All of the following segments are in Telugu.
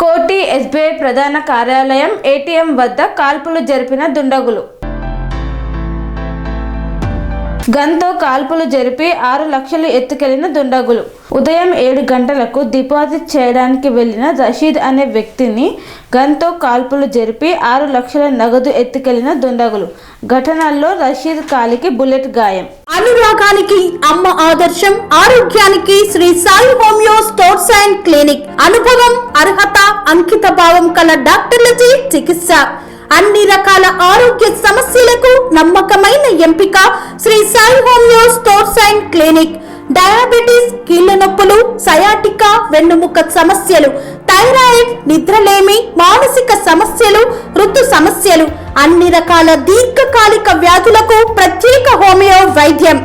కోటి ఎస్బీఐ ప్రధాన కార్యాలయం ఏటీఎం వద్ద కాల్పులు జరిపిన దుండగులు. గన్తో కాల్పులు జరిపి 6 లక్షలు ఎత్తుకెళ్లిన దుండగులు. ఉదయం 7 గంటలకు డిపాజిట్ చేయడానికి వెళ్లిన రషీద్ అనే వ్యక్తిని గన్తో కాల్పులు జరిపి 6 లక్షల నగదు ఎత్తుకెళ్లిన దుండగులు. ఘటనలో రషీద్ కాలికి బుల్లెట్ గాయం. అనురాగానికి అమ్మ ఆదర్శం, ఆరోగ్యానికి Shri Sai homeo stores and clinic. అనుభవం, అర్హత, అంకిత భావం కల డాక్టర్లచే చికిత్స. అన్ని రకాల ఆరోగ్య సమస్యలకు నమ్మకమైన ఎంపిక Shri Sai homeo stores and clinic. Diabetes, కీళ్ల నొప్పులు, సయాటికా, వెన్నుముక సమస్యలు, థైరాయిడ్, నిద్రలేమి, మానసిక సమస్యలు, ఋతు సమస్యలు, అన్ని రకాల దీర్ఘకాలిక వ్యాధులకు ప్రత్యేక హోమియో వైద్యం.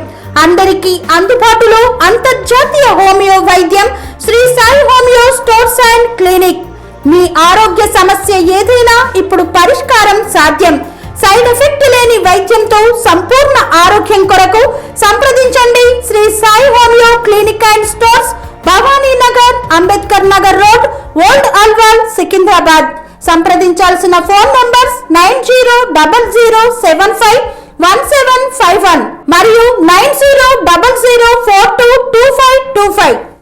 అందరికీ అందుబాటులో అంతర్జాతీయ హోమియో వైద్యం Shri Sai homeo stores and clinic. మీ ఆరోగ్య సమస్య ఏదైనా ఇప్పుడు పరిష్కారం సాధ్యం. సైడ్ ఎఫెక్ట్ లేని వైద్యంతో సంపూర్ణ ఆరోగ్యం కొరకు సంప్రదించండి Shri Sai homeo clinic and stores, Bhavani Nagar, Ambedkar Nagar road, old Alwal, Secunderabad. సంప్రదించాల్సిన ఫోన్ నంబర్స్ 9000751751 మరియు 9000422525.